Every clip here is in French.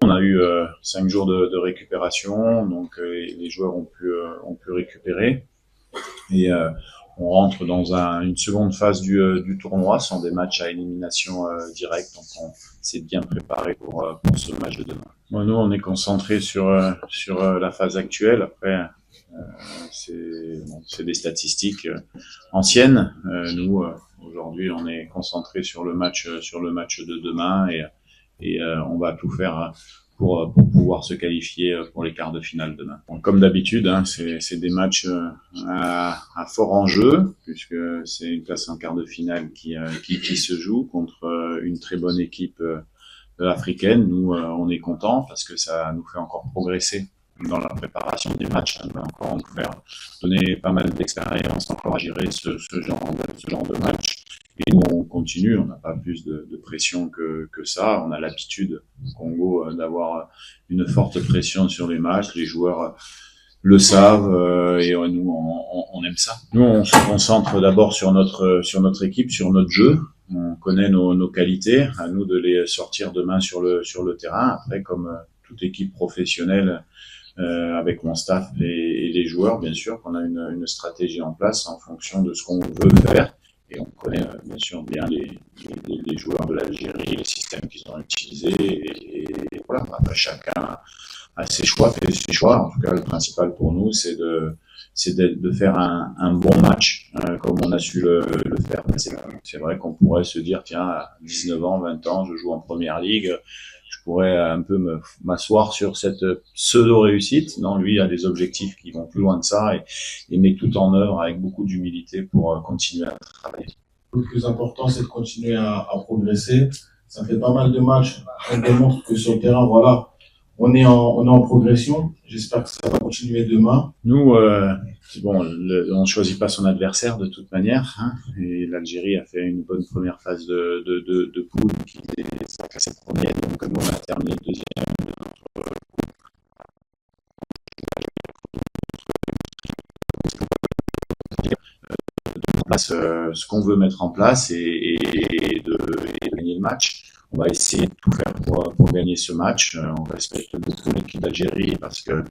On a eu 5 jours de récupération, donc les joueurs ont pu récupérer. Et on rentre dans une seconde phase du tournoi, sans des matchs à élimination directe. Donc on s'est bien préparé pour ce match de demain. Bon, nous, on est concentré sur la phase actuelle. Après, c'est des statistiques anciennes. Nous, aujourd'hui, on est concentré sur le match de demain et on va tout faire pour pouvoir se qualifier pour les quarts de finale demain. Bon, comme d'habitude, hein, c'est des matchs à fort enjeu, puisque c'est une place en quart de finale qui se joue contre une très bonne équipe africaine. Nous, on est contents parce que ça nous fait encore progresser dans la préparation des matchs. Ça va encore nous faire donner pas mal d'expérience encore à gérer ce genre de match. Et nous, on continue, on n'a pas plus de pression que ça. On a l'habitude au Congo d'avoir une forte pression sur les matchs. Les joueurs le savent et nous, on aime ça. Nous, on se concentre d'abord sur notre équipe, sur notre jeu. On connaît nos qualités, à nous de les sortir demain sur le terrain. Après, comme toute équipe professionnelle, avec mon staff et les joueurs, bien sûr, qu'on a une stratégie en place en fonction de ce qu'on veut faire. Et on connaît bien sûr bien les joueurs de l'Algérie, les systèmes qu'ils ont utilisés. Et voilà, après, chacun a ses choix, fait ses choix. En tout cas, le principal pour nous, c'est de faire un bon match, comme on a su le faire précédemment. C'est vrai qu'on pourrait se dire, tiens, à 19 ans, 20 ans, je joue en première ligue, je pourrais un peu m'asseoir sur cette pseudo-réussite. Non, lui a des objectifs qui vont plus loin de ça et met tout en œuvre avec beaucoup d'humilité pour continuer à travailler. Le plus important, c'est de continuer à progresser. Ça fait pas mal de matchs. On démontre que sur le terrain, voilà, on est en progression. J'espère que ça va continuer demain. Nous, bon, on ne choisit pas son adversaire de toute manière, hein, et l'Algérie a fait une bonne première phase de poule qui s'est classée première, donc nous on a terminé deuxième de notre ce qu'on veut mettre en place et de gagner le match. On va essayer de tout faire pour gagner ce match. On respecte beaucoup l'équipe d'Algérie parce que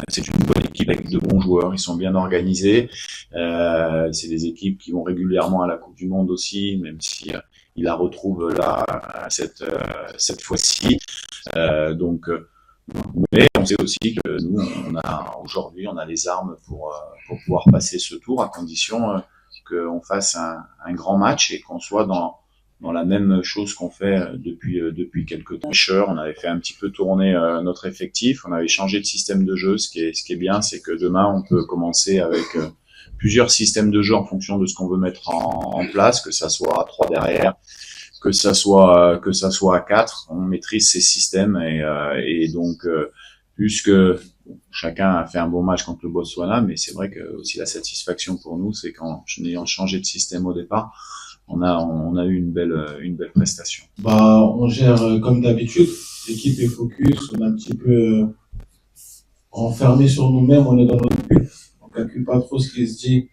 c'est une bonne équipe avec de bons joueurs, ils sont bien organisés. C'est des équipes qui vont régulièrement à la Coupe du Monde aussi, même si ils la retrouvent là cette fois-ci. Mais on sait aussi que nous, aujourd'hui, on a les armes pour pouvoir passer ce tour à condition qu'on fasse un grand match et qu'on soit dans la même chose qu'on fait depuis quelques temps. On avait fait un petit peu tourner notre effectif, on avait changé de système de jeu. Ce qui est bien, c'est que demain, on peut commencer avec plusieurs systèmes de jeu en fonction de ce qu'on veut mettre en place, que ça soit à 3 derrière, que ça soit à 4, on maîtrise ces systèmes et donc puisque chacun a fait un bon match contre le Botswana, mais c'est vrai que aussi la satisfaction pour nous, c'est qu'en ayant changé de système au départ, on a eu une belle prestation. On gère comme d'habitude. L'équipe est focus, on est un petit peu renfermé sur nous-mêmes, on est dans notre bulle. On calcule pas trop ce qui se dit,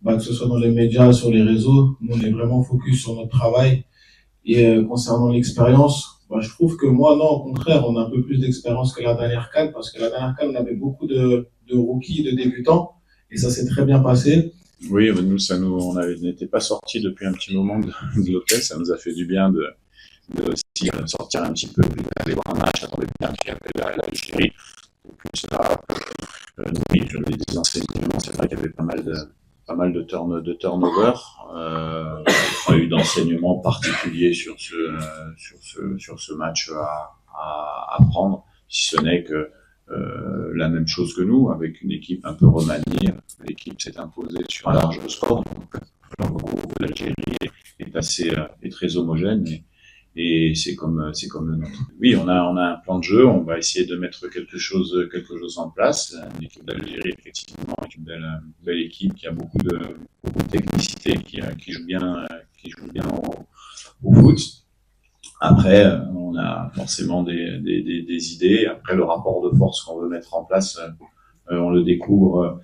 que ce soit dans les médias, sur les réseaux. Nous, on est vraiment focus sur notre travail. Et concernant l'expérience, je trouve que moi, non, au contraire, on a un peu plus d'expérience que la dernière CAN, parce que la dernière CAN, on avait beaucoup de rookies, de débutants, et ça s'est très bien passé. Oui, nous, on n'était pas sortis depuis un petit moment de l'hôtel, ça nous a fait du bien de aussi sortir un petit peu, puis d'aller voir un match, attendez bien qu'il y avait l'Algérie. Et puis ça, oui, j'avais des enseignements, c'est vrai qu'il y avait pas mal de turnover. Pas eu d'enseignement particulier sur ce match à prendre, si ce n'est que la même chose que nous, avec une équipe un peu remaniée. L'équipe s'est imposée sur un large score. Donc, l'Algérie est très homogène et c'est comme le nôtre. Oui, on a un plan de jeu. On va essayer de mettre quelque chose en place. L'équipe d'Algérie, effectivement, est une belle équipe qui a beaucoup de technicité, qui joue bien au foot. Après, on a forcément des idées. Après, le rapport de force qu'on veut mettre en place, on le découvre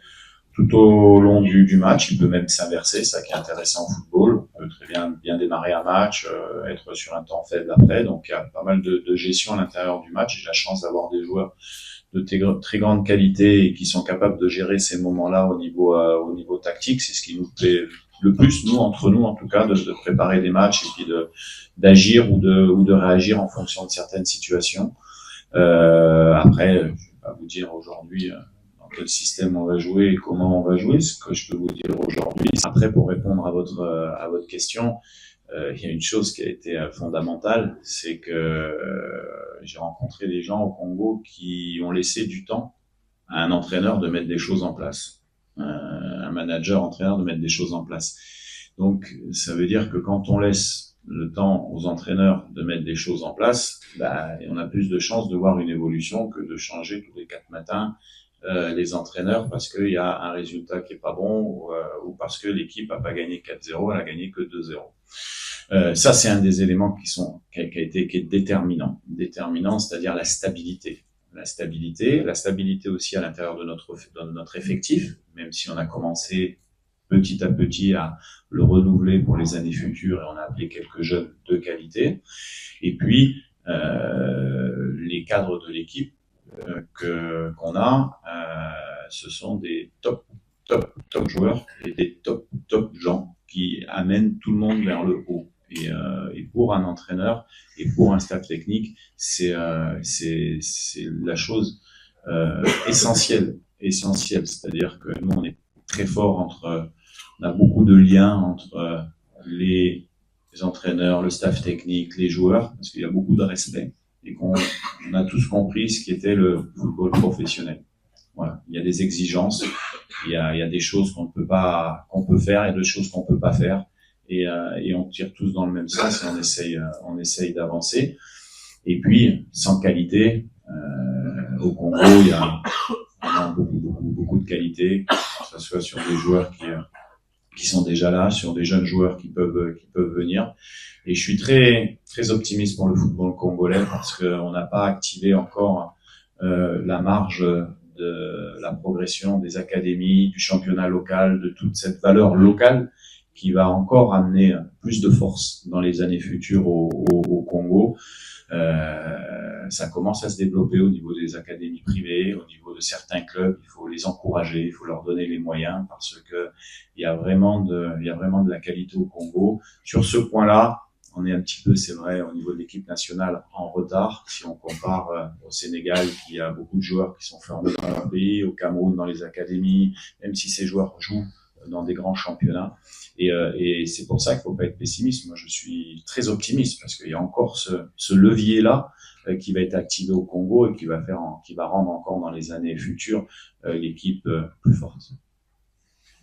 tout au long du match. Il peut même s'inverser, ça qui est intéressant au football. On peut très bien démarrer un match, être sur un temps faible après. Donc il y a pas mal de gestion à l'intérieur du match. J'ai la chance d'avoir des joueurs de très grande qualité et qui sont capables de gérer ces moments-là au niveau tactique. C'est ce qui nous plaît le plus, nous, entre nous en tout cas, de préparer des matchs et puis d'agir ou de réagir en fonction de certaines situations. Après, je vais pas vous dire aujourd'hui dans quel système on va jouer et comment on va jouer. Ce que je peux vous dire aujourd'hui, après, pour répondre à votre question, il y a une chose qui a été fondamentale, c'est que j'ai rencontré des gens au Congo qui ont laissé du temps à un entraîneur de mettre des choses en place, un manager entraîneur de mettre des choses en place. Donc, ça veut dire que quand on laisse le temps aux entraîneurs de mettre des choses en place, on a plus de chances de voir une évolution que de changer tous les 4 matins les entraîneurs parce qu'il y a un résultat qui est pas bon ou parce que l'équipe a pas gagné 4-0, elle a gagné que 2-0. Ça, c'est un des éléments qui est déterminant, c'est-à-dire la stabilité. La stabilité aussi à l'intérieur de notre effectif, même si on a commencé petit à petit à le renouveler pour les années futures et on a appelé quelques jeunes de qualité. Et puis, les cadres de l'équipe qu'on a, ce sont des top joueurs et des top gens qui amènent tout le monde vers le haut. Et pour un entraîneur et pour un staff technique, c'est la chose essentielle. C'est-à-dire que nous, on est très fort on a beaucoup de liens entre les entraîneurs, le staff technique, les joueurs, parce qu'il y a beaucoup de respect et qu'on a tous compris ce qu'était le football professionnel. Voilà, il y a des exigences, il y a des choses qu'on peut faire et des choses qu'on peut pas faire. Et on tire tous dans le même sens et on essaye d'avancer. Et puis, sans qualité, au Congo, il y a vraiment beaucoup de qualité, que ce soit sur des joueurs qui sont déjà là, sur des jeunes joueurs qui peuvent venir. Et je suis très optimiste pour le football congolais parce qu'on n'a pas activé encore la marge de la progression des académies, du championnat local, de toute cette valeur locale qui va encore amener plus de force dans les années futures au Congo. Ça commence à se développer au niveau des académies privées, au niveau de certains clubs. Il faut les encourager, il faut leur donner les moyens parce que il y a vraiment de la qualité au Congo. Sur ce point-là, on est un petit peu, c'est vrai, au niveau de l'équipe nationale en retard. Si on compare au Sénégal, qui a beaucoup de joueurs qui sont formés dans leur pays, au Cameroun dans les académies, même si ces joueurs jouent dans des grands championnats. Et c'est pour ça qu'il ne faut pas être pessimiste. Moi, je suis très optimiste parce qu'il y a encore ce levier-là qui va être activé au Congo et qui va rendre encore dans les années futures l'équipe plus forte.